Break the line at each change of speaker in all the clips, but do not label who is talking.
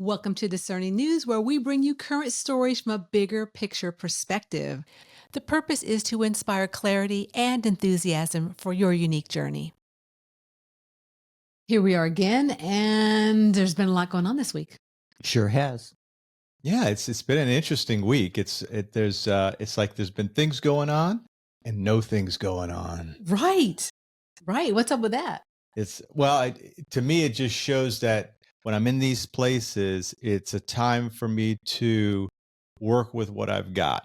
Welcome to Discerning News, where we bring you current stories from a bigger picture perspective. The purpose is to inspire clarity and enthusiasm for your unique journey. Here we are again, and there's been a lot going on this week.
Sure has.
Yeah, it's been an interesting week. It's like there's been things going on and no things going on.
Right. Right. What's up with that?
To me it just shows that when I'm in these places, it's a time for me to work with what I've got.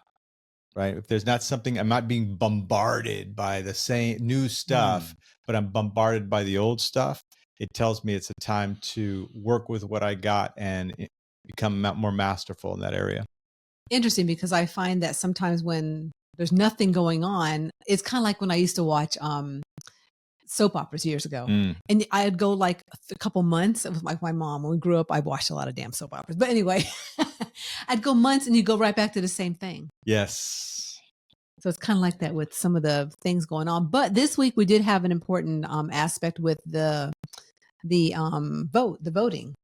Right? If there's not something, I'm not being bombarded by the same new stuff, but I'm bombarded by the old stuff. It tells me it's a time to work with what I got and become more masterful in that area.
Interesting, because I find that sometimes when there's nothing going on, it's kind of like when I used to watch soap operas years ago. And I'd go like a couple months with my mom. When we grew up, I watched a lot of damn soap operas. But anyway, I'd go months and you go right back to the same thing.
Yes.
So it's kind of like that with some of the things going on. But this week we did have an important aspect with the voting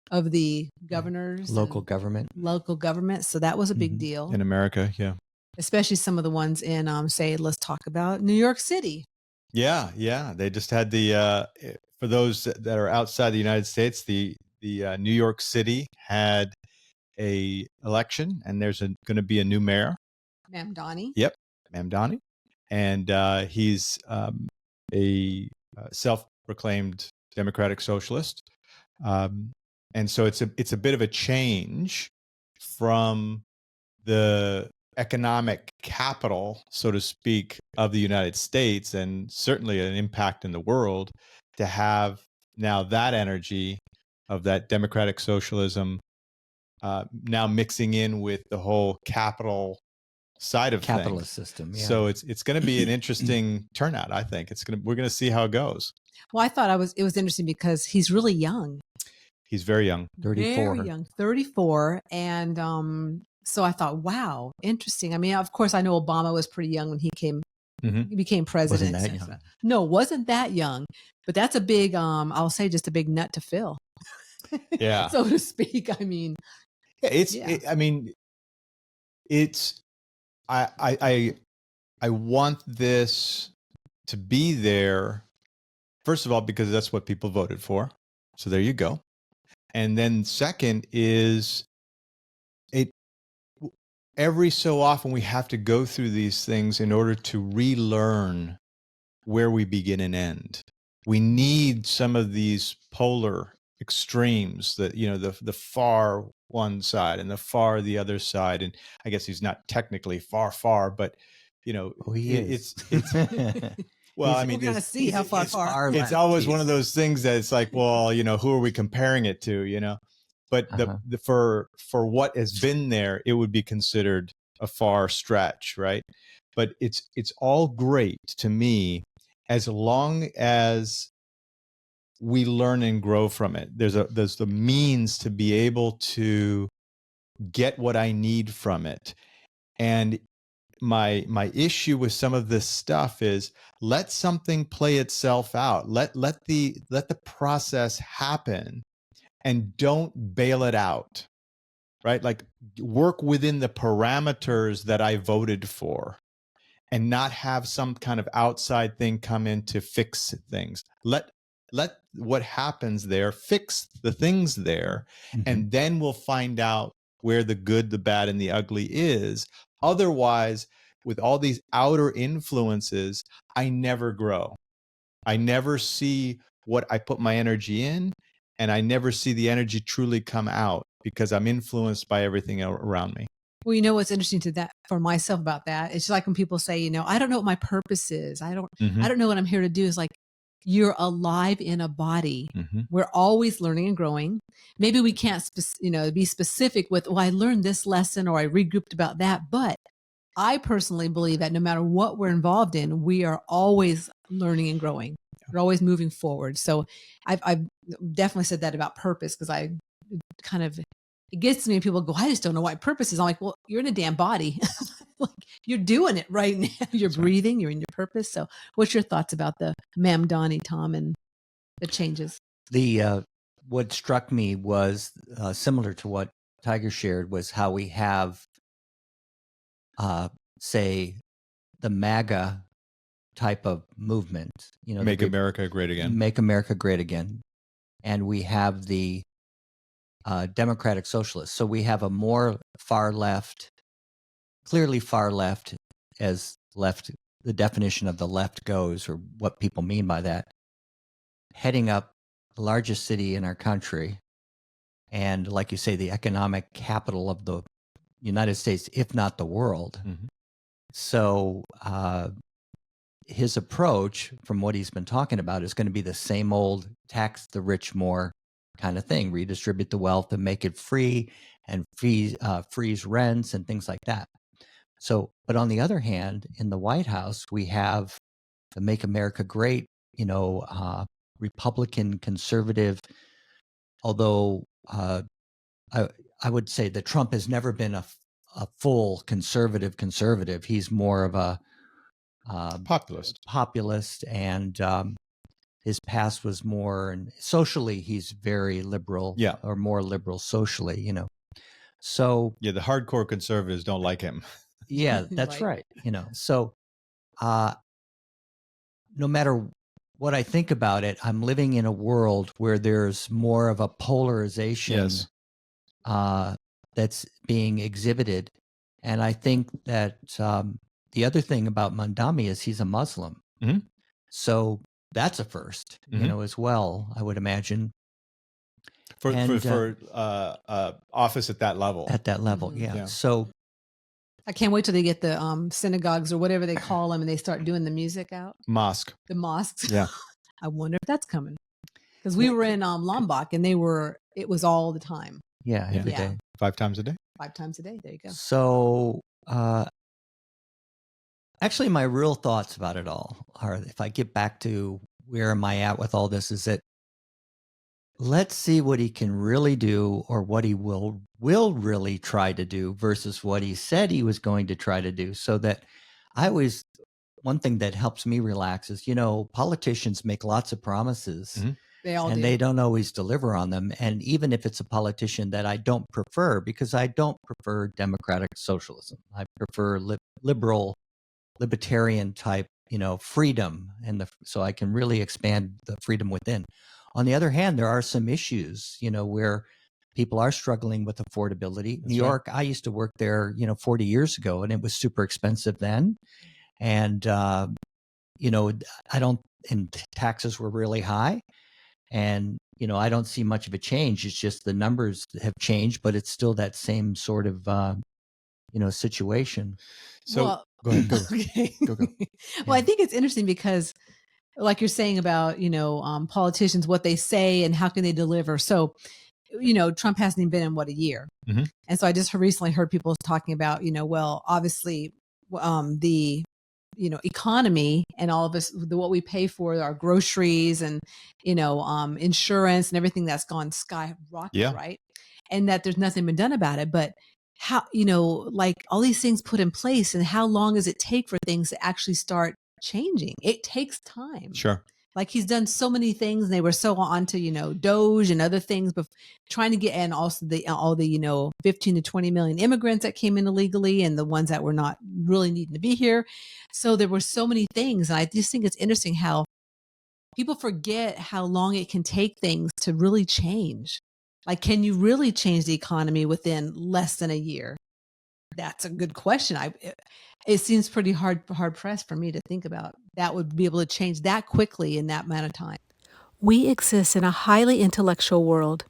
of the governors,
Local government.
So that was a big deal
in America. Yeah.
Especially some of the ones in, say, let's talk about New York City.
Yeah. They just had for those that are outside the United States, the New York City had a election, and there's going to be a new mayor.
Mamdani.
Yep, Mamdani, and he's a self-proclaimed democratic socialist, and so it's a bit of a change from the economic capital, so to speak, of the United States, and certainly an impact in the world, to have now that energy of that democratic socialism now mixing in with the whole capital side of
capitalist
things.
system. Yeah.
So it's going to be an we're going to see how it goes.
Well, I thought it was interesting because he's really young.
He's very young.
34.
Very young, 34. And so I thought, wow, interesting. I mean, of course, I know Obama was pretty young when he became president.
Wasn't that young?
No, wasn't that young. But that's a big, I'll say just a big nut to fill.
Yeah.
So to speak. I mean,
I want this to be there, first of all, because that's what people voted for. So there you go. And then second is every so often we have to go through these things in order to relearn where we begin and end. We need some of these polar extremes, that the far one side and the far the other side. And I guess he's not technically far, but
he is.
It's well, I mean,
we're gonna see how far.
It's always one of those things that it's like, well, who are we comparing it to? But for what has been there, it would be considered a far stretch, right? But it's all great to me as long as we learn and grow from it. There's the means to be able to get what I need from it. And my issue with some of this stuff is let something play itself out. Let the process happen and don't bail it out. Right? Like, work within the parameters that I voted for and not have some kind of outside thing come in to fix things. Let what happens there fix the things there, and then we'll find out where the good, the bad, and the ugly is. Otherwise, with all these outer influences, I never grow. I never see what I put my energy in, and I never see the energy truly come out because I'm influenced by everything around me.
Well, what's interesting to that for myself about that? It's like when people say, I don't know what my purpose is. I don't know what I'm here to do. It's like, you're alive in a body. We're always learning and growing. Maybe we can't, be specific with, I learned this lesson or I regrouped about that. But I personally believe that no matter what we're involved in, we are always learning and growing. We're always moving forward. So I've definitely said that about purpose, because it gets to me when people go, I just don't know what purpose is. I'm like, well, you're in a damn body. Like, you're doing it right now. You're breathing, you're in your purpose. So what's your thoughts about the Mamdani, Tom, and the changes?
The what struck me was similar to what Tiger shared, was how we have, say, the MAGA type of movement.
Make America Great Again.
Make America Great Again. And we have the Democratic Socialists. So we have a more far left, clearly far left, as left, the definition of the left goes, or what people mean by that, heading up the largest city in our country. And like you say, the economic capital of the United States, if not the world. Mm-hmm. So his approach, from what he's been talking about, is going to be the same old tax the rich more kind of thing, redistribute the wealth and make it free, and freeze rents and things like that. So, but on the other hand, in the White House, we have the Make America Great, Republican conservative, although I would say that Trump has never been a full conservative. He's more of a populist, and his past was more, and socially he's very liberal, or more liberal socially, So
the hardcore conservatives don't like him.
Yeah, that's right. So no matter what I think about it, I'm living in a world where there's more of a polarization that's being exhibited. And I think that the other thing about Mandami is he's a Muslim. Mm-hmm. So that's a first, as well, I would imagine.
For office at that level.
At that level, mm-hmm. Yeah. So
I can't wait till they get the synagogues or whatever they call them, and they start doing the music out.
Mosque.
The mosques.
Yeah.
I wonder if that's coming, because we were in Lombok, and it was all the time.
Yeah, every day.
5 times a day.
5 times a day. There you go.
So, actually, my real thoughts about it all are, if I get back to where am I at with all this, is that let's see what he can really do, or what he will really try to do, versus what he said he was going to try to do. So that one thing that helps me relax is, politicians make lots of promises. Mm-hmm. They don't always deliver on them. And even if it's a politician that I don't prefer, because I don't prefer democratic socialism, I prefer libertarian type, freedom, so I can really expand the freedom within. On the other hand, there are some issues, where people are struggling with affordability. That's New York, right. I used to work there, 40 years ago, and it was super expensive then. And, and taxes were really high. And, I don't see much of a change. It's just the numbers have changed, but it's still that same sort of, situation.
So go ahead. Go.
Okay.
Go.
Well, yeah. I think it's interesting because, like you're saying about, politicians, what they say and how can they deliver. So, Trump hasn't even been in a year. Mm-hmm. And so I just recently heard people talking about, obviously the, economy and all of us, what we pay for our groceries and, insurance and everything that's gone skyrocket, right? And that there's nothing been done about it. But how, like all these things put in place, and how long does it take for things to actually start changing? It takes time.
Sure.
Like he's done so many things, and they were so onto, Doge and other things, but trying to get, and also all the 15 to 20 million immigrants that came in illegally, and the ones that were not really needing to be here. So there were so many things. And I just think it's interesting how people forget how long it can take things to really change. Like, can you really change the economy within less than a year? That's a good question. It seems pretty hard pressed for me to think about that would be able to change that quickly in that amount of time.
We exist in a highly intellectual world,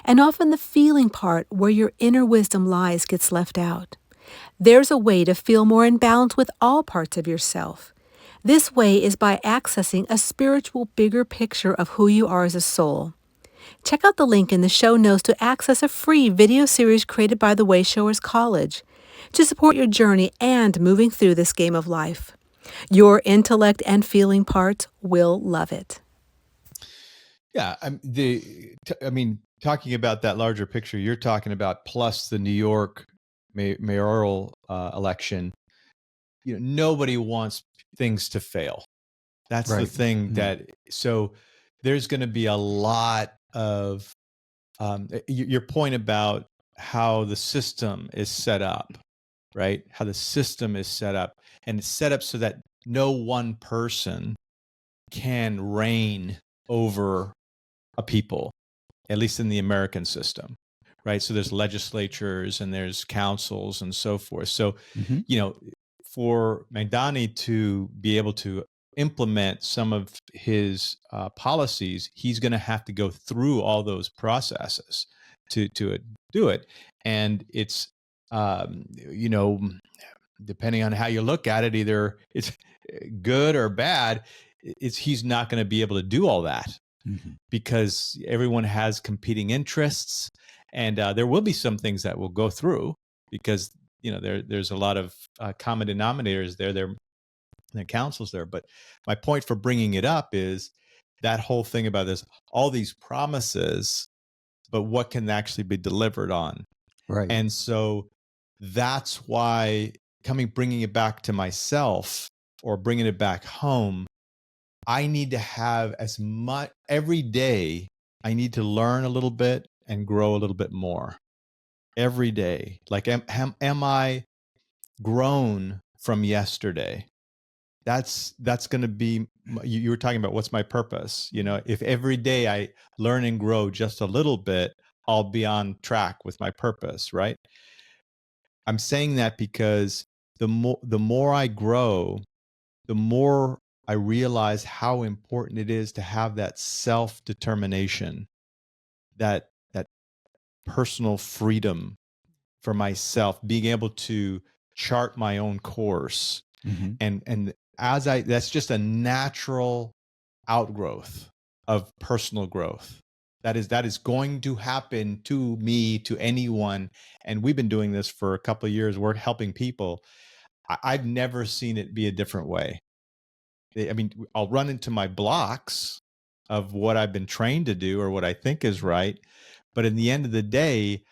and often the feeling part, where your inner wisdom lies, gets left out. There's a way to feel more in balance with all parts of yourself. This way is by accessing a spiritual bigger picture of who you are as a soul. Check out the link in the show notes to access a free video series created by the Wayshowers College to support your journey and moving through this game of life. Your intellect and feeling parts will love it.
Yeah, talking about that larger picture you're talking about, plus the New York mayoral election, nobody wants things to fail. That's right. The thing. Mm-hmm. So there's going to be a lot of your point about how the system is set up, right? How the system is set up, and it's set up so that no one person can reign over a people, at least in the American system, right? So there's legislatures and there's councils and so forth. So, for Magdani to be able to implement some of his policies, he's going to have to go through all those processes to do it. And it's, depending on how you look at it, either it's good or bad. He's not going to be able to do all that because everyone has competing interests, and there will be some things that will go through because there's a lot of common denominators there. There are councils there, but my point for bringing it up is that whole thing about this, all these promises, but what can actually be delivered on,
right?
And so that's why bringing it back to myself or bringing it back home, I need to have as much every day. I need to learn a little bit and grow a little bit more every day. Like, am I grown from yesterday? That's going to be, you were talking about what's my purpose. If every day I learn and grow just a little bit, I'll be on track with my purpose, right? I'm saying that because the more I grow, the more I realize how important it is to have that self-determination, that personal freedom for myself, being able to chart my own course. And that's just a natural outgrowth of personal growth. That is going to happen to me, to anyone. And we've been doing this for a couple of years. We're helping people. I've never seen it be a different way. I mean, I'll run into my blocks of what I've been trained to do or what I think is right. But in the end of the day,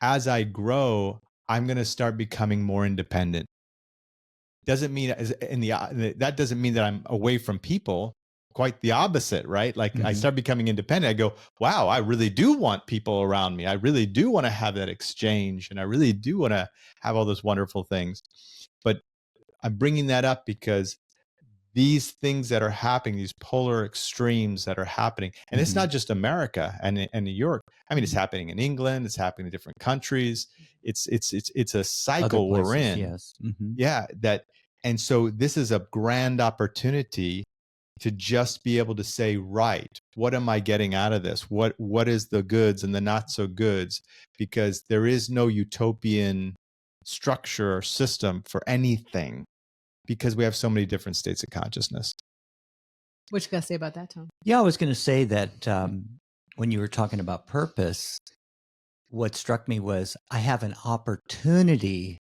as I grow, I'm going to start becoming more independent. Doesn't mean that doesn't mean that I'm away from people. Quite the opposite, right? Like I start becoming independent. I go, wow, I really do want people around me. I really do want to have that exchange, and I really do want to have all those wonderful things. But I'm bringing that up because these things that are happening, these polar extremes that are happening, and it's not just America and New York. I mean, it's happening in England. It's happening in different countries. It's a cycle we're in.
Yes.
Yeah. And so this is a grand opportunity to just be able to say, right, what am I getting out of this? What is the goods and the not so goods? Because there is no utopian structure or system for anything, because we have so many different states of consciousness.
What you got to say about that, Tom?
Yeah, I was going to say that when you were talking about purpose, what struck me was I have an opportunity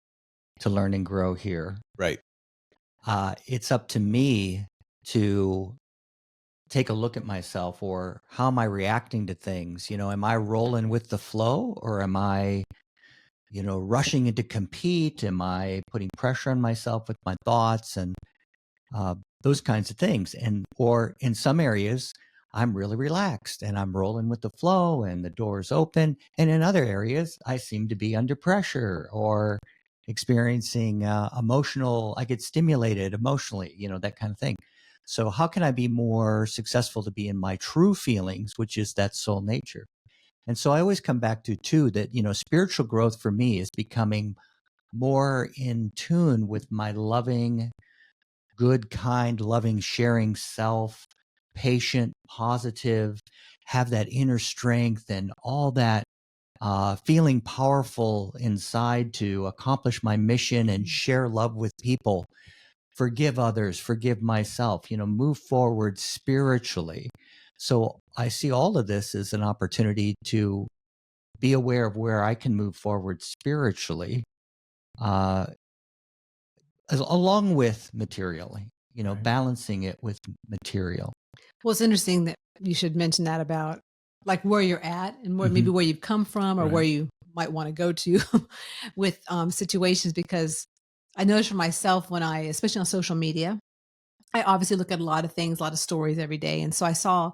to learn and grow here.
Right.
It's up to me to take a look at myself, or how am I reacting to things? Am I rolling with the flow, or am I, rushing in to compete? Am I putting pressure on myself with my thoughts and those kinds of things? Or in some areas, I'm really relaxed and I'm rolling with the flow and the door's open. And in other areas, I seem to be under pressure or experiencing I get stimulated emotionally, that kind of thing. So how can I be more successful to be in my true feelings, which is that soul nature? And so I always come back to too, that, spiritual growth for me is becoming more in tune with my loving, good, kind, loving, sharing self, patient, positive, have that inner strength and all that, feeling powerful inside to accomplish my mission and share love with people, forgive others, forgive myself, move forward spiritually. So I see all of this as an opportunity to be aware of where I can move forward spiritually, along with materially,
Right.
balancing it with material.
Well, it's interesting that you should mention that about like where you're at and maybe where you've come from or where you might want to go to with situations, because I notice for myself when especially on social media, I obviously look at a lot of things, a lot of stories every day. And so I saw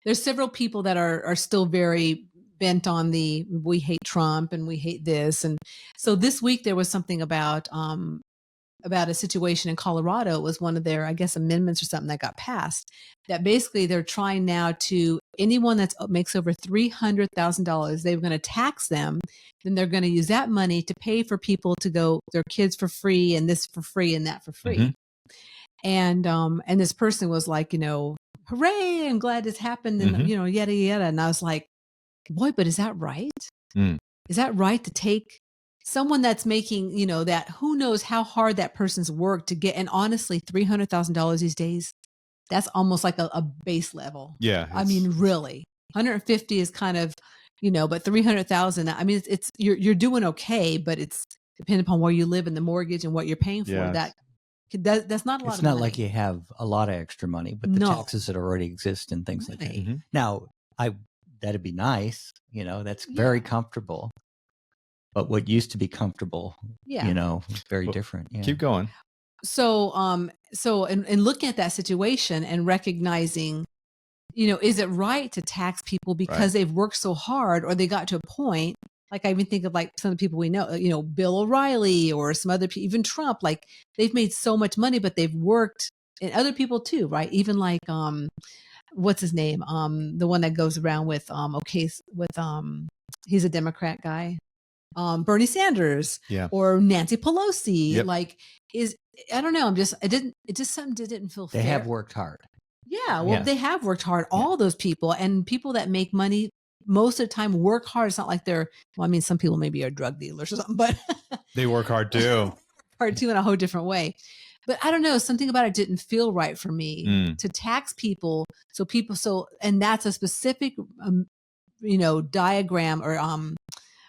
there's several people that are still very bent on we hate Trump and we hate this. And so this week there was something about a situation in Colorado. It was one of their, I guess, amendments or something that got passed, that basically they're trying now to anyone that makes over $300,000, they're going to tax them. Then they're going to use that money to pay for people to go, their kids for free, and this for free, and that for free. And this person was like, hooray, I'm glad this happened, and yada yada. And I was like, boy, but is that right? Is that right to take someone that's making, that who knows how hard that person's worked to get? And honestly, $300,000 these days, that's almost like a base level.
Yeah.
I mean, really, 150 is kind of, but 300,000, I mean, it's you're doing okay, but it's depending upon where you live and the mortgage and what you're paying for. That's not a lot
it's
of
not
money.
like you have a lot of extra money, but the taxes that already exist and things like that. Now, that'd be nice. That's very comfortable. But what used to be comfortable, is very different. Yeah.
Keep going.
So, and looking at that situation and recognizing, is it right to tax people because they've worked so hard, or they got to a point? Like I even think of like some of the people we know, Bill O'Reilly or some other people, even Trump, like they've made so much money, but they've worked, and other people too, right? Even like, what's his name? The one that goes around with, he's a Democrat guy. Bernie Sanders or Nancy Pelosi, I don't know. It just something didn't feel fair.
They have worked hard.
Yeah. Well, they have worked hard. All those people, and people that make money most of the time work hard. It's not like some people maybe are drug dealers or something, but
they work hard too.
In a whole different way. But I don't know, something about it didn't feel right for me to tax people. And that's a specific, diagram or,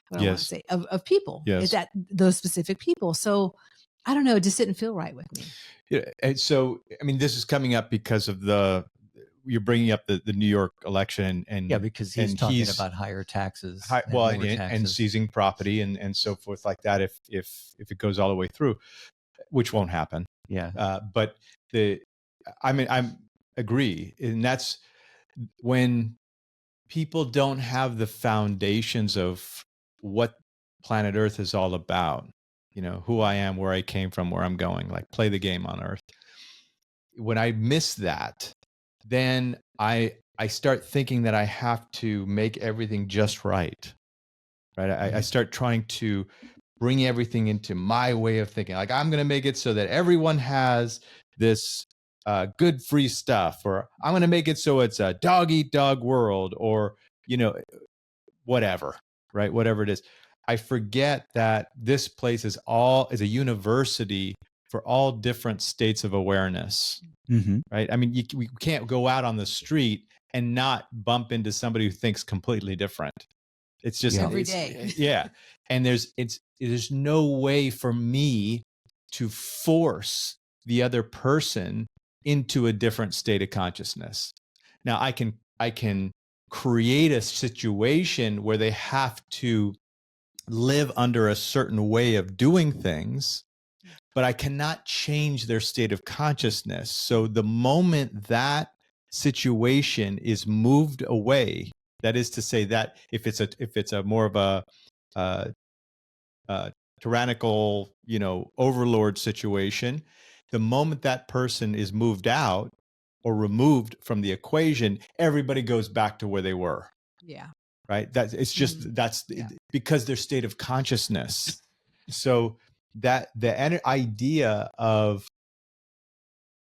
what I want to say of people. Is that those specific people? So I don't know. It just didn't feel right with me.
Yeah. And so, I mean, this is coming up because of you're bringing up the New York election and
because he's talking about higher taxes,
and seizing property and so forth like that. If it goes all the way through, which won't happen.
Yeah.
But I agree. And that's when people don't have the foundations of what planet Earth is all about, who I am, where I came from, where I'm going, like play the game on Earth. When I miss that, then I start thinking that I have to make everything just right. I start trying to bring everything into my way of thinking. Like I'm going to make it so that everyone has this good free stuff, or I'm going to make it so it's a dog eat dog world, or, whatever. Right? Whatever it is. I forget that this place is a university for all different states of awareness. Right? I mean, we can't go out on the street and not bump into somebody who thinks completely different. It's just
every day.
Yeah. And there's no way for me to force the other person into a different state of consciousness. Now I can create a situation where they have to live under a certain way of doing things, but I cannot change their state of consciousness. So the moment that situation is moved away, that is to say that if it's a more of a tyrannical, overlord situation, the moment that person is moved out or removed from the equation, everybody goes back to where they were.
Yeah.
Right. Because their state of consciousness. So that the idea of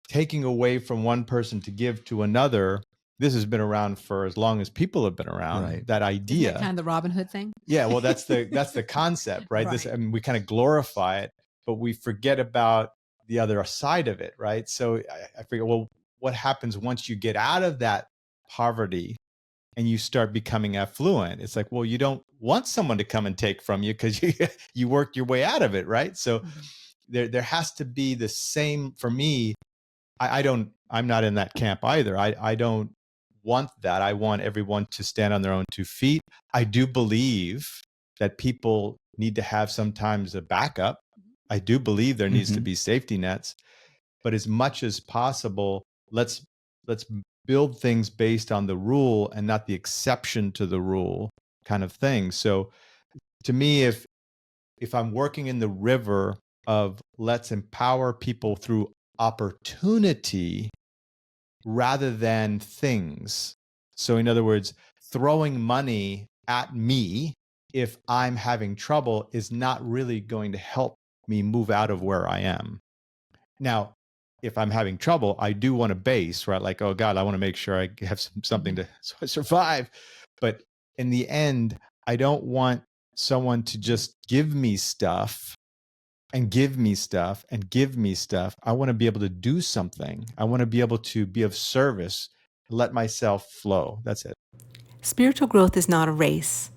taking away from one person to give to another, this has been around for as long as people have been around. Right. That idea.
Isn't that kind of the Robin Hood thing?
Yeah. Well, that's the concept, right? We kind of glorify it, but we forget about the other side of it, right? So I figure, well, what happens once you get out of that poverty and you start becoming affluent? It's like, well, you don't want someone to come and take from you because you worked your way out of it, right? So there has to be the same for me. I'm not in that camp either. I don't want that. I want everyone to stand on their own 2 feet. I do believe that people need to have sometimes a backup. I do believe there needs to be safety nets, but as much as possible, let's build things based on the rule and not the exception to the rule. kind of thing. So to me, if I'm working in the river of let's empower people through opportunity rather than things. So in other words, throwing money at me if I'm having trouble is not really going to help me move out of where I am. Now, if I'm having trouble, I do want a base, right? Like, oh God, I want to make sure I have something to survive. But in the end, I don't want someone to just give me stuff and give me stuff and give me stuff. I want to be able to do something. I want to be able to be of service, let myself flow. That's it.
Spiritual growth is not a race.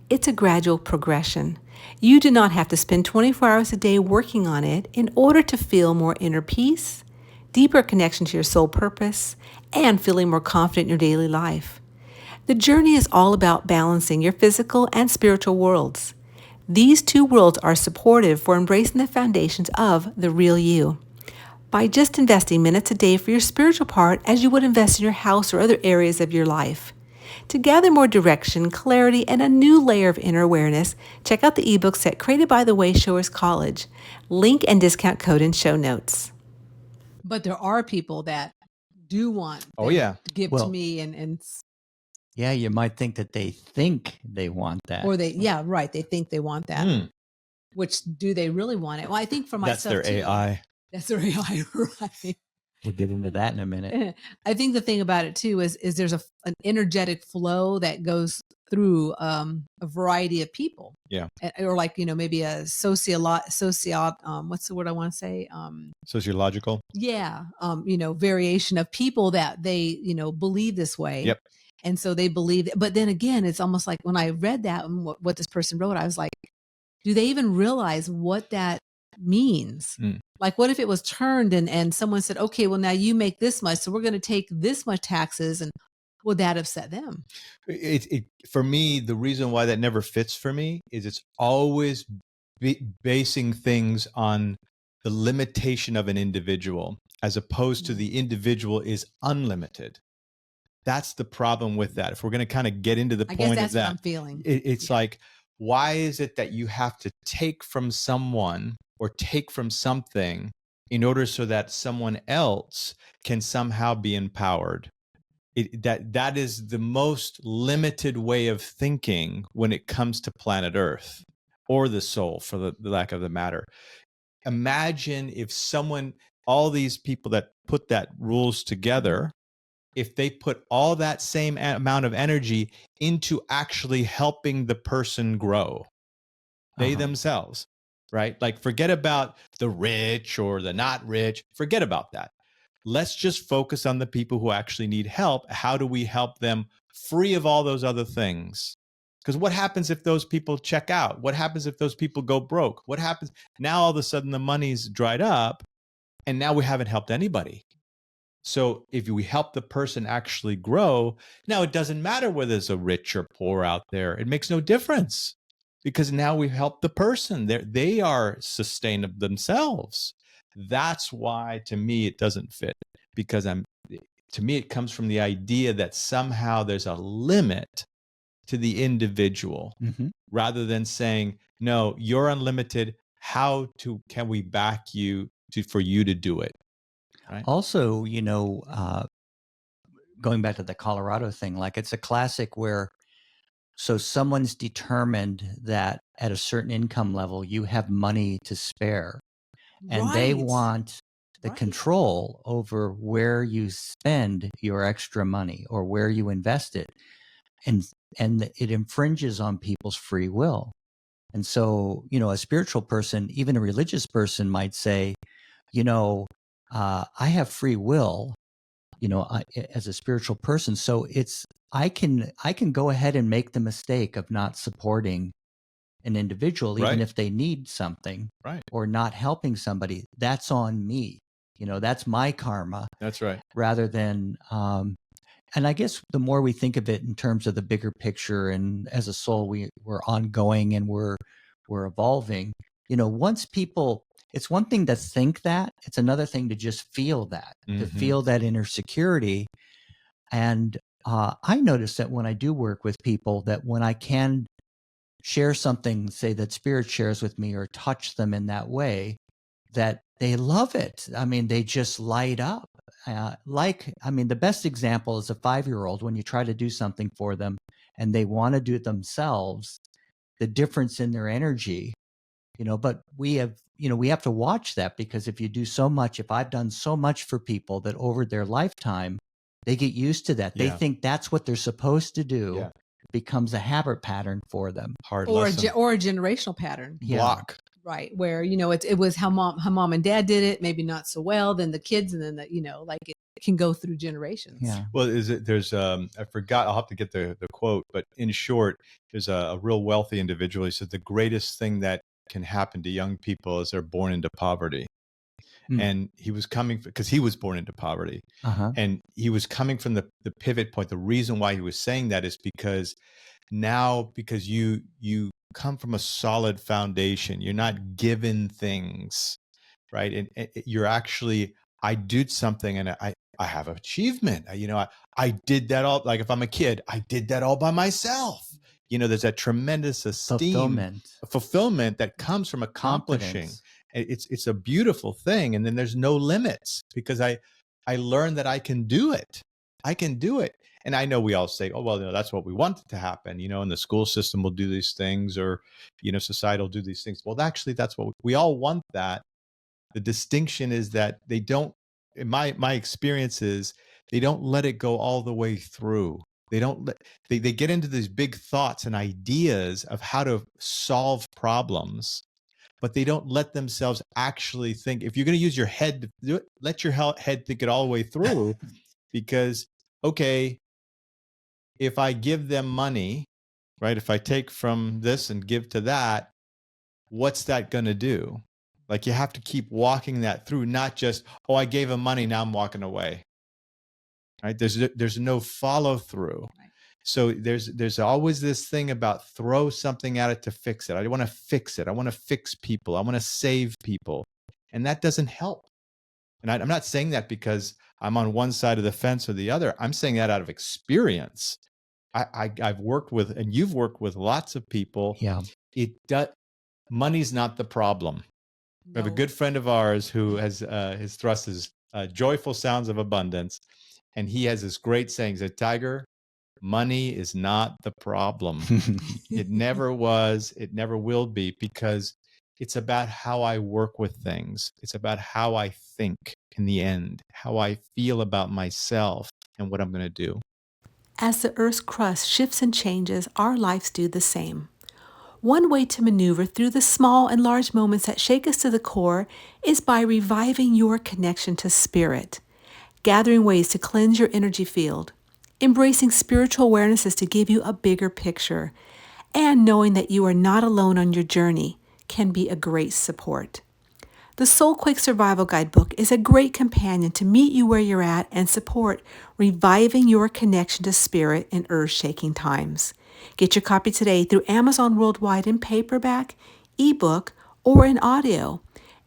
It's a gradual progression. You do not have to spend 24 hours a day working on it in order to feel more inner peace, deeper connection to your soul purpose, and feeling more confident in your daily life. The journey is all about balancing your physical and spiritual worlds. These two worlds are supportive for embracing the foundations of the real you. By just investing minutes a day for your spiritual part as you would invest in your house or other areas of your life. To gather more direction, clarity, and a new layer of inner awareness, check out the ebook set created by the Wayshowers College. Link and discount code in show notes.
But there are people that do want
to
give to me and
yeah, you might think that they think they want that.
Or they think they want that. Which do they really want it? Well, I think for myself,
that's their AI.
That's their AI, right?
We'll get into that in a minute.
I think the thing about it too is there's an energetic flow that goes through a variety of people.
Yeah.
Or like, maybe a what's the word I want to say?
Sociological.
Yeah. Variation of people that they, believe this way.
Yep.
And so they believe it. But then again, it's almost like when I read that and what this person wrote, I was like, do they even realize what that means? Like, what if it was turned and someone said, okay, well, now you make this much, so we're going to take this much taxes, and would that upset them?
For me, the reason why that never fits for me is it's always basing things on the limitation of an individual as opposed to the individual is unlimited. That's the problem with that. If we're going to kind of get into the point
that's
of that,
what I'm feeling.
It's like, why is it that you have to take from someone or take from something in order so that someone else can somehow be empowered? That is the most limited way of thinking when it comes to planet Earth or the soul, for the lack of the matter. Imagine if all these people that put that rules together, if they put all that same amount of energy into actually helping the person grow, they themselves, right? Like, forget about the rich or the not rich. Forget about that. Let's just focus on the people who actually need help. How do we help them free of all those other things? Because what happens if those people check out? What happens if those people go broke? What happens now? All of a sudden the money's dried up and now we haven't helped anybody. So if we help the person actually grow, now it doesn't matter whether there's a rich or poor out there. It makes no difference because now we've helped the person. They are sustainable themselves. That's why, to me, it doesn't fit, because to me, it comes from the idea that somehow there's a limit to the individual, rather than saying, no, you're unlimited. Can we back you for you to do it? Right?
Also, going back to the Colorado thing, like, it's a classic where, so someone's determined that at a certain income level, you have money to spare, and they want the control over where you spend your extra money or where you invest it. And it infringes on people's free will. And so, a spiritual person, even a religious person, might say, I have free will, as a spiritual person. So I can go ahead and make the mistake of not supporting an individual, even if they need something, or not helping somebody. That's on me. That's my karma.
That's right.
Rather than, and I guess the more we think of it in terms of the bigger picture, and as a soul, we're ongoing and we're evolving. Once people, it's one thing to think that, it's another thing to just feel that, to feel that inner security. And I notice that when I do work with people, that when I can share something, say that spirit shares with me, or touch them in that way, that they love it. I mean, they just light up. The best example is a 5-year-old. When you try to do something for them and they want to do it themselves, the difference in their energy, but we have to watch that, because if you do so much, if I've done so much for people that over their lifetime, they get used to that. They think that's what they're supposed to do.
Yeah.
It becomes a habit pattern for them.
Hard
or
lesson.
or a generational pattern.
Block.
Right. Where, it was how mom and dad did it, maybe not so well, then the kids, and then it can go through generations.
Yeah.
Well, there's I forgot, I'll have to get the quote, but in short, there's a real wealthy individual. He said the greatest thing that can happen to young people is they're born into poverty. And he was coming, because he was born into poverty. And he was coming from the pivot point. The reason why he was saying that is because you come from a solid foundation. You're not given things, right? And you're actually, I did something, and I have achievement. I did that all, like if I'm a kid, I did that all by myself. There's that tremendous esteem, fulfillment that comes from accomplishing.
Confidence.
It's a beautiful thing. And then there's no limits, because I learned that I can do it. I can do it. And I know we all say, oh, well, that's what we want to happen, and the school system will do these things, or, society will do these things. Well, actually, that's what we all want that. The distinction is that they don't, in my experience is, they don't let it go all the way through. They get into these big thoughts and ideas of how to solve problems, but they don't let themselves actually think. If you're going to use your head to do it, let your head think it all the way through. Because, okay, if I give them money, right, if I take from this and give to that, what's that going to do? Like, you have to keep walking that through, not just, oh, I gave him money, now I'm walking away. Right? There's no follow through. Right. So there's always this thing about throw something at it to fix it. I want to fix it. I want to fix people. I want to save people. And that doesn't help. And I'm not saying that because I'm on one side of the fence or the other. I'm saying that out of experience. I've worked with, and you've worked with, lots of people.
Yeah.
Money's not the problem. We have a good friend of ours who has his thrust is joyful sounds of abundance. And he has this great saying, he said, Tiger, money is not the problem. It never was. It never will be, because it's about how I work with things. It's about how I think in the end, how I feel about myself and what I'm going to do.
As the Earth's crust shifts and changes, our lives do the same. One way to maneuver through the small and large moments that shake us to the core is by reviving your connection to spirit, gathering ways to cleanse your energy field, embracing spiritual awarenesses to give you a bigger picture, and knowing that you are not alone on your journey can be a great support. The Soul Quake Survival Guidebook is a great companion to meet you where you're at and support reviving your connection to spirit in earth-shaking times. Get your copy today through Amazon Worldwide in paperback, ebook, or in audio,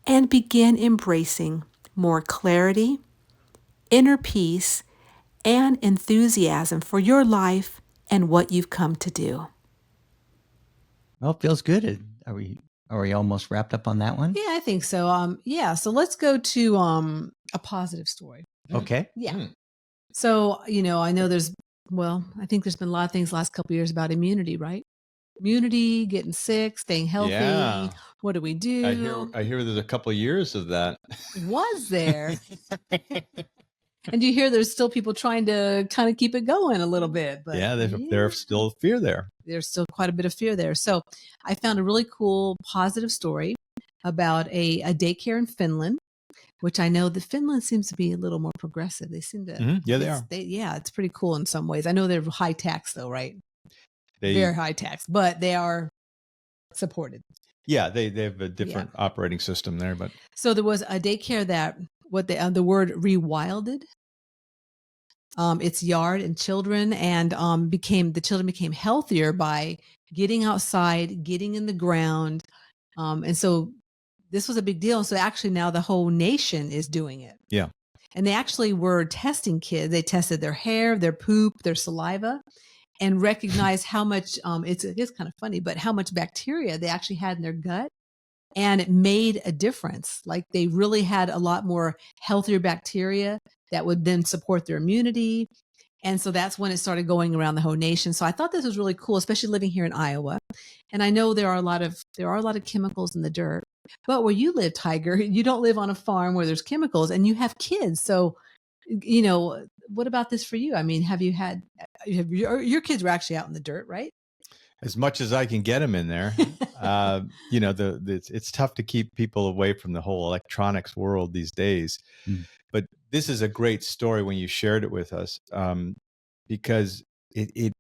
and begin embracing more clarity, inner peace, and enthusiasm for your life and what you've come to do.
Well, it feels good. Are we almost wrapped up on that one?
Yeah, I think so. So let's go to a positive story.
Okay.
Yeah. So, I know I think there's been a lot of things the last couple of years about immunity, right? Immunity, getting sick, staying healthy. Yeah. What do we do?
I hear there's a couple of years of that.
Was there? And you hear there's still people trying to kind of keep it going a little bit. But
yeah, there's still fear there.
There's still quite a bit of fear there. So I found a really cool positive story about a daycare in Finland, which I know that Finland seems to be a little more progressive. They seem to.
Yeah, they are.
It's pretty cool in some ways. I know they're high tax though, right? Very high tax, but they are supported.
Yeah, they have a different operating system there. But
so there was a daycare that the word rewilded its yard and children, and the children became healthier by getting outside, getting in the ground, and so this was a big deal. So actually now the whole nation is doing it.
Yeah.
And they actually were testing kids. They tested their hair, their poop, their saliva, and recognized how much, it's kind of funny, but how much bacteria they actually had in their gut. And it made a difference. Like they really had a lot more healthier bacteria that would then support their immunity. And so that's when it started going around the whole nation. So I thought this was really cool, especially living here in Iowa. And I know there are a lot of chemicals in the dirt. But where you live, Tiger, you don't live on a farm where there's chemicals, and you have kids. So, what about this for you? I mean, your kids were actually out in the dirt, right?
As much as I can get them in there. It's tough to keep people away from the whole electronics world these days. But this is a great story when you shared it with us, because it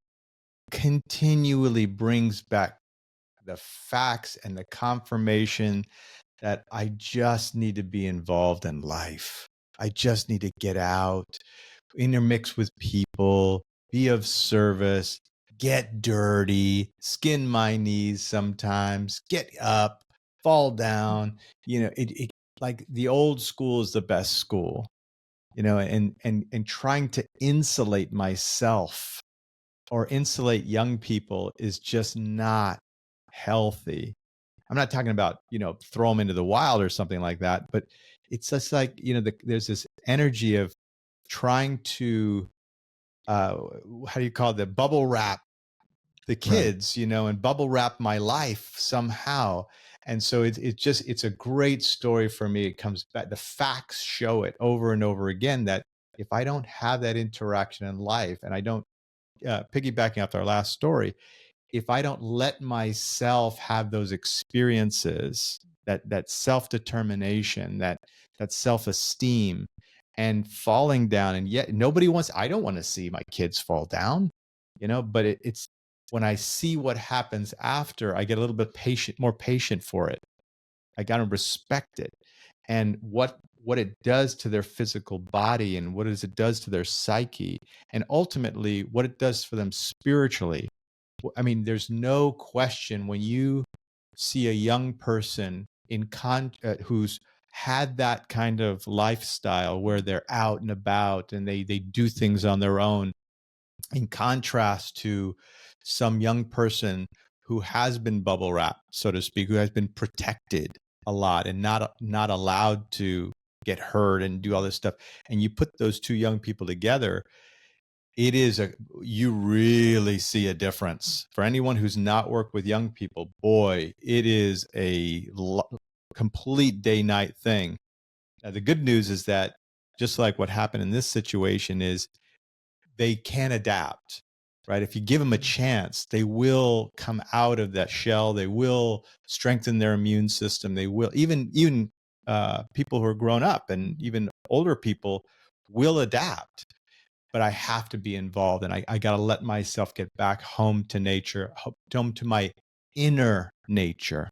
continually brings back the facts and the confirmation that I just need to be involved in life. I just need to get out, intermix with people, be of service, get dirty, skin my knees sometimes, get up, fall down. It like the old school is the best school, and trying to insulate myself or insulate young people is just not healthy. I'm not talking about, throw them into the wild or something like that, but it's just like, there's this energy of trying to, how do you call it, the bubble wrap the kids, right, and bubble wrap my life somehow. And so it's a great story for me. It comes back, the facts show it over and over again, that if I don't have that interaction in life, and I don't, piggybacking off our last story, if I don't let myself have those experiences, that self-determination, that self-esteem, and falling down, and yet I don't want to see my kids fall down, but it's when I see what happens after, I get a little bit more patient for it. I got to respect it, and what it does to their physical body, and what it does to their psyche, and ultimately what it does for them spiritually. I mean, there's no question when you see a young person who's had that kind of lifestyle where they're out and about and they do things on their own, in contrast to some young person who has been bubble wrapped, so to speak, who has been protected a lot and not allowed to get hurt and do all this stuff. And you put those two young people together, you really see a difference. For anyone who's not worked with young people, boy, it is a complete day-night thing. Now, the good news is that, just like what happened in this situation, is they can adapt, right? If you give them a chance, they will come out of that shell. They will strengthen their immune system. They will, even people who are grown up and even older people will adapt. But I have to be involved, and I got to let myself get back home to nature, home to my inner nature.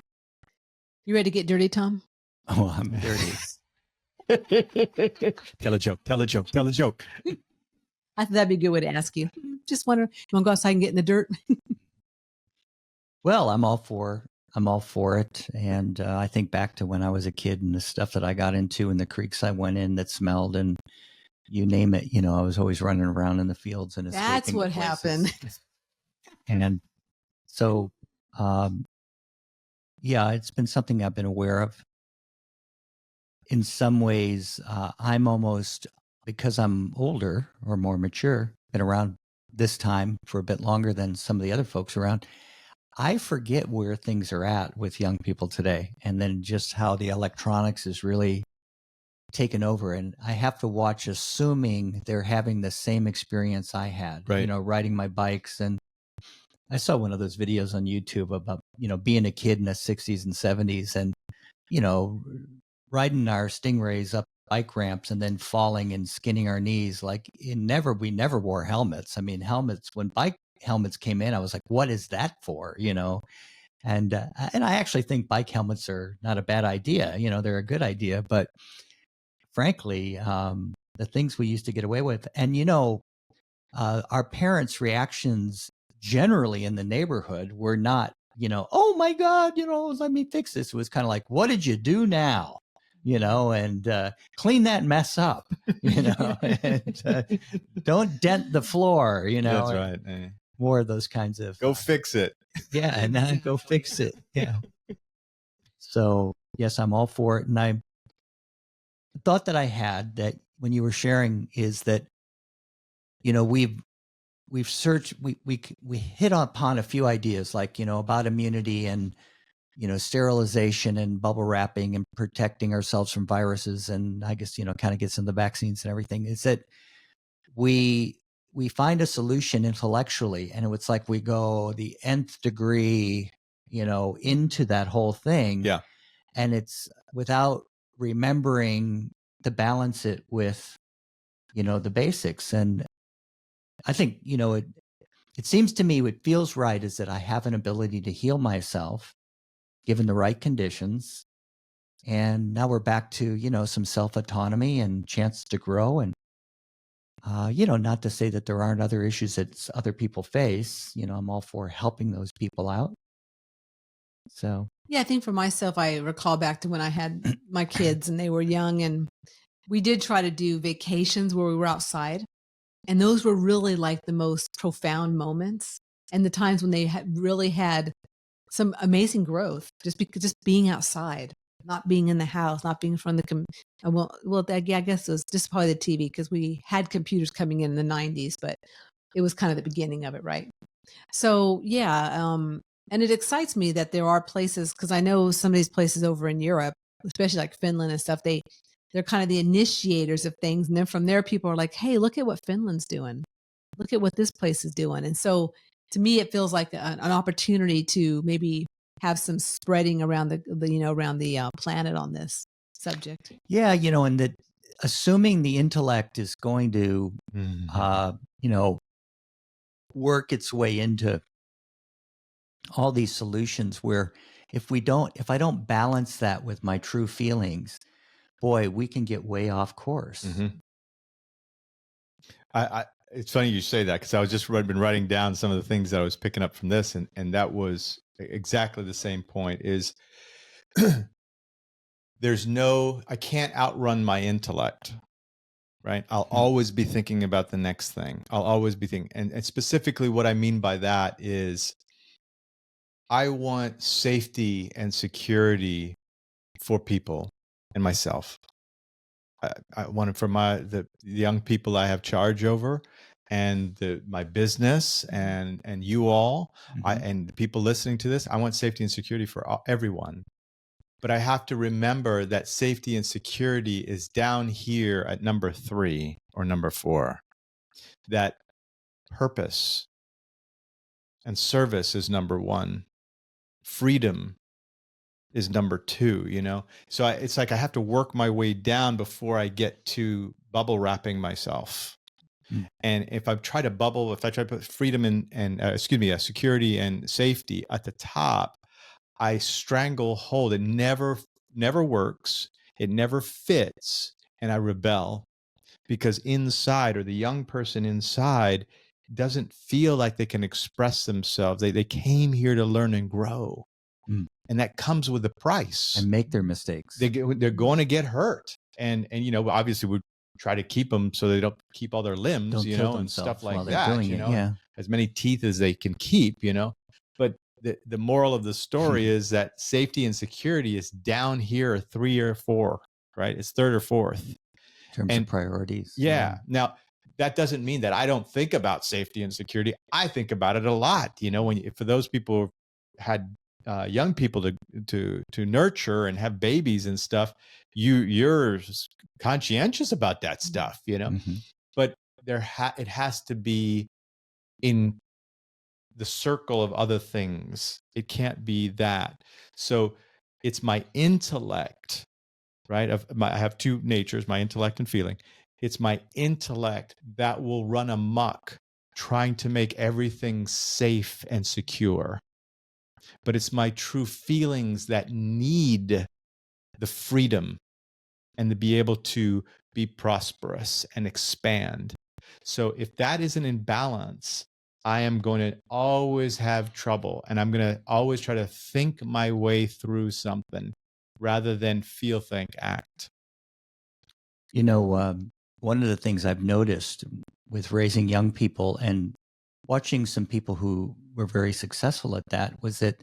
You ready to get dirty, Tom?
Oh, I'm dirty.
Tell a joke.
I thought that'd be a good way to ask you. Just wonder, you want to go outside and get in the dirt?
Well, I'm all for it. And I think back to when I was a kid and the stuff that I got into and the creeks I went in that smelled, and you name it, I was always running around in the fields and escaping.
That's what happened.
And so, yeah, it's been something I've been aware of. In some ways, I'm almost, because I'm older or more mature, been around this time for a bit longer than some of the other folks around, I forget where things are at with young people today, and then just how the electronics is really taken over. And I have to watch, assuming they're having the same experience I had,
right,
riding my bikes. And I saw one of those videos on YouTube about, being a kid in the 60s and 70s and, riding our Stingrays up bike ramps and then falling and skinning our knees. Like we never wore helmets. I mean, helmets, when bike helmets came in, I was like, what is that for? And I actually think bike helmets are not a bad idea. They're a good idea, but frankly, the things we used to get away with, and our parents' reactions generally in the neighborhood were not, oh my God, let me fix this. It was kind of like, what did you do now? and clean that mess up, and don't dent the floor,
That's right.
More of those kinds of
go fix it.
Yeah, and then go fix it. Yeah. So yes, I'm all for it. And I thought that I had that when you were sharing is that, we've searched, we hit upon a few ideas like, about immunity and, sterilization and bubble wrapping and protecting ourselves from viruses. And I guess, kind of gets into the vaccines and everything, is that we find a solution intellectually, and it's like we go the nth degree, into that whole thing.
Yeah.
And it's without remembering to balance it with, the basics. And I think, it seems to me what feels right is that I have an ability to heal myself given the right conditions. And now we're back to, some self-autonomy and chance to grow. And, not to say that there aren't other issues that other people face. I'm all for helping those people out. So.
Yeah, I think for myself, I recall back to when I had my kids and they were young, and we did try to do vacations where we were outside. And those were really like the most profound moments, and the times when they really had some amazing growth, just being outside, not being in the house, not being in front of I guess it was just probably the TV, because we had computers coming in the 90s, but it was kind of the beginning of it, right? So yeah, and it excites me that there are places, because I know some of these places over in Europe, especially like Finland and stuff, they're kind of the initiators of things. And then from there, people are like, hey, look at what Finland's doing. Look at what this place is doing. And so to me, it feels like an opportunity to maybe have some spreading around the planet on this subject.
Yeah. And that assuming the intellect is going to, work its way into all these solutions, where if I don't balance that with my true feelings, boy, we can get way off course.
Mm-hmm. It's funny you say that, because I was just been writing down some of the things that I was picking up from this, and that was exactly the same point. Is I can't outrun my intellect, right? I'll always be thinking about the next thing. I'll always be thinking, and specifically what I mean by that is I want safety and security for people and myself. I want it for the young people I have charge over, and my business, and you all, and the people listening to this. I want safety and security for everyone. But I have to remember that safety and security is down here at number 3 or number 4. That purpose and service is number 1. Freedom is number 2, So it's like I have to work my way down before I get to bubble wrapping myself. And if I try to put freedom and security and safety at the top, I strangle hold. It never works. It never fits. And I rebel, because inside, or the young person inside, doesn't feel like they can express themselves. They came here to learn and grow. And that comes with a price.
And make their mistakes.
They're going to get hurt. And obviously we try to keep them so they don't keep all their limbs, and stuff like that, as many teeth as they can keep, But the moral of the story is that safety and security is down here, 3 or 4, right? It's 3rd or 4th.
In terms of priorities.
Yeah. Now, that doesn't mean that I don't think about safety and security. I think about it a lot. For those people who had young people to nurture and have babies and stuff, you're conscientious about that stuff, But it has to be in the circle of other things. It can't be that. So it's my intellect, right? I have 2 natures, my intellect and feeling. It's my intellect that will run amok trying to make everything safe and secure. But it's my true feelings that need the freedom and to be able to be prosperous and expand. So if that isn't in balance, I am going to always have trouble, and I'm going to always try to think my way through something rather than feel, think, act.
You know, one of the things I've noticed with raising young people and watching some people who were very successful at that was that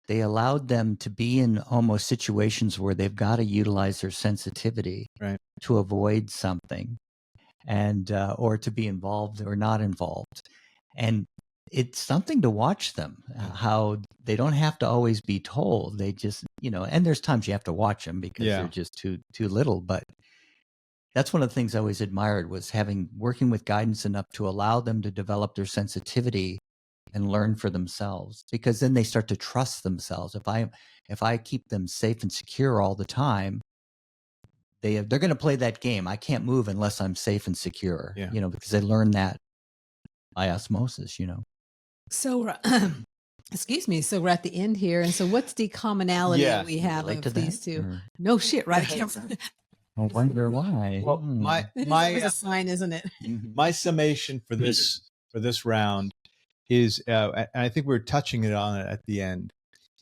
they allowed them to be in almost situations where they've got to utilize their sensitivity
Right.
to avoid something, and or to be involved or not involved. And it's something to watch them, how they don't have to always be told. They just, and there's times you have to watch them because they're just too little. But that's one of the things I always admired, was working with guidance enough to allow them to develop their sensitivity and learn for themselves, because then they start to trust themselves. If I keep them safe and secure all the time, they're going to play that game. I can't move unless I'm safe and secure, because they learn that by osmosis,
So, excuse me. So we're at the end here. And so what's the commonality that we have of these two? Or? No shit, right? I can't.
I wonder why.
Well, my
it's a sign, isn't it?
My summation for this round is, and I think we're touching on it at the end,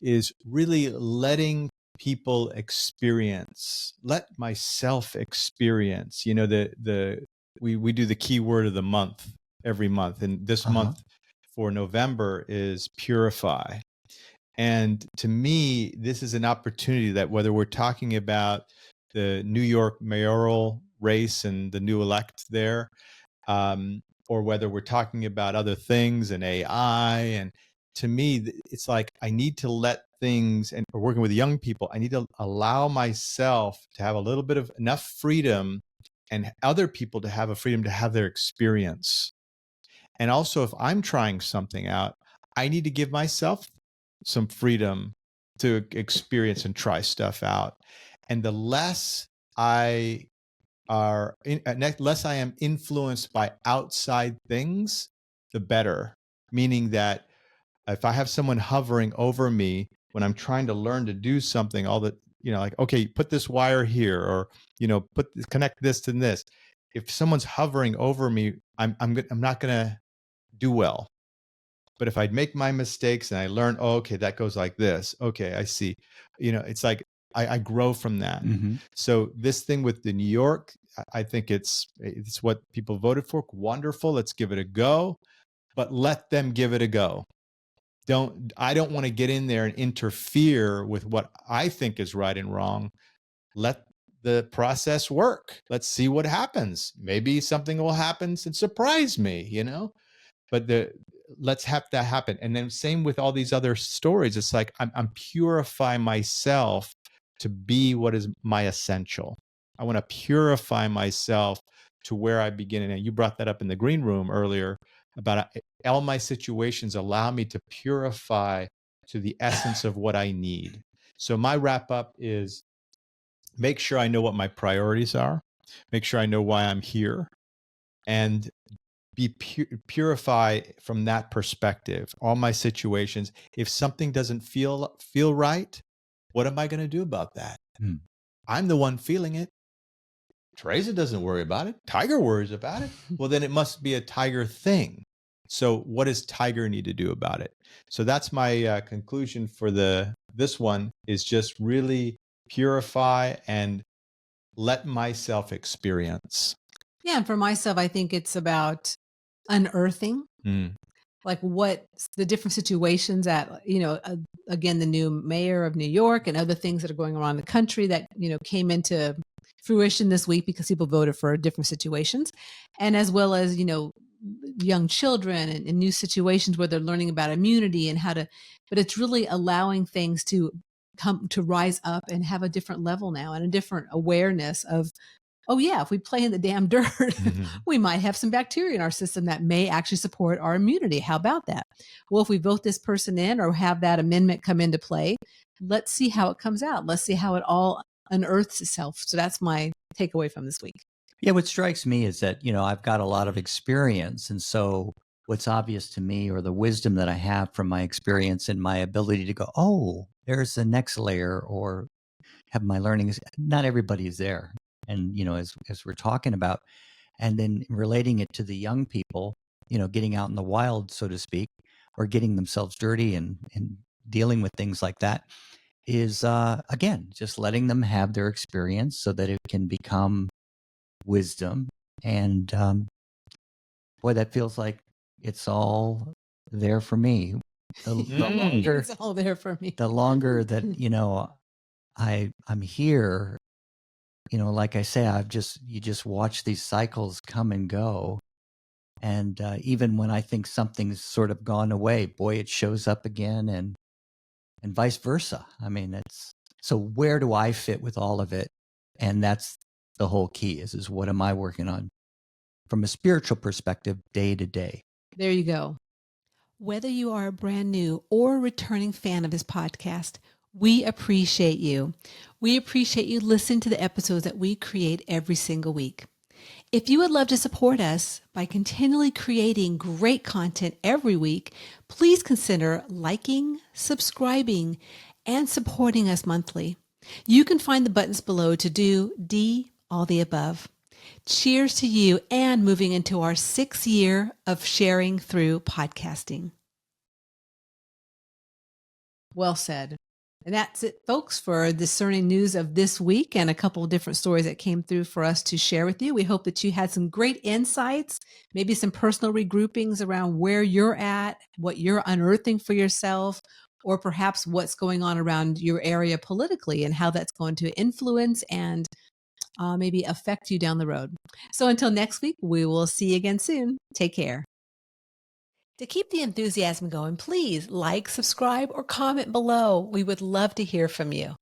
is really letting people experience, let myself experience. We do the keyword of the month every month, and this month for November is purify. And to me, this is an opportunity that, whether we're talking about the New York mayoral race and the new elect there, or whether we're talking about other things and AI, and to me, it's like I need to let things, and working with young people, I need to allow myself to have a little bit of enough freedom, and other people to have a freedom to have their experience. And also, if I'm trying something out, I need to give myself some freedom to experience and try stuff out. And the less I am influenced by outside things, the better. Meaning that if I have someone hovering over me when I'm trying to learn to do something, like, okay, put this wire here, or connect this to this. If someone's hovering over me, I'm not gonna do well. But if I make my mistakes and I learn, okay, that goes like this. Okay, I see. It's like I grow from that.
Mm-hmm.
So this thing with the New York, I think it's what people voted for. Wonderful. Let's give it a go, but let them give it a go. I don't want to get in there and interfere with what I think is right and wrong. Let the process work. Let's see what happens. Maybe something will happen and surprise me, but let's have that happen. And then same with all these other stories. It's like I'm purify myself to be what is my essential. I want to purify myself to where I begin. And you brought that up in the green room earlier about all my situations allow me to purify to the essence of what I need. So my wrap up is, make sure I know what my priorities are, make sure I know why I'm here, and purify from that perspective. All my situations, if something doesn't feel right, what am I going to do about that? I'm the one feeling it. Teresa doesn't worry about it. Tiger worries about it. Well, then it must be a Tiger thing. So what does Tiger need to do about it? So that's my conclusion for this one, is just really purify and let myself experience.
Yeah. And for myself, I think it's about unearthing, like what the different situations that, again, the new mayor of New York and other things that are going on in the country that, came into fruition this week because people voted for different situations. And as well as, young children and new situations where they're learning about immunity and but it's really allowing things to come to rise up and have a different level now and a different awareness of, oh yeah, if we play in the damn dirt, we might have some bacteria in our system that may actually support our immunity. How about that? Well, if we vote this person in or have that amendment come into play, let's see how it comes out. Let's see how it all unearths itself. So that's my takeaway from this week.
Yeah, what strikes me is that, I've got a lot of experience. And so what's obvious to me, or the wisdom that I have from my experience and my ability to go, oh, there's the next layer, or have my learnings, not everybody's there. And, as we're talking about, and then relating it to the young people, getting out in the wild, so to speak, or getting themselves dirty and dealing with things like that. is, again, just letting them have their experience so that it can become wisdom. And boy, that feels like it's all there for me.
It's all there for me.
The longer that, I'm here, like I say, you just watch these cycles come and go. And even when I think something's sort of gone away, boy, it shows up again, and vice versa. I mean, so where do I fit with all of it? And that's the whole key is what am I working on from a spiritual perspective day to day?
There you go.
Whether you are a brand new or returning fan of this podcast, we appreciate you. We appreciate you listening to the episodes that we create every single week. If you would love to support us by continually creating great content every week, please consider liking, subscribing, and supporting us monthly. You can find the buttons below to do all the above. Cheers to you and moving into our 6th year of sharing through podcasting.
Well said. And that's it, folks, for Discerning News of this week and a couple of different stories that came through for us to share with you. We hope that you had some great insights, maybe some personal regroupings around where you're at, what you're unearthing for yourself, or perhaps what's going on around your area politically and how that's going to influence and maybe affect you down the road. So until next week, we will see you again soon. Take care.
To keep the enthusiasm going, please like, subscribe, or comment below. We would love to hear from you.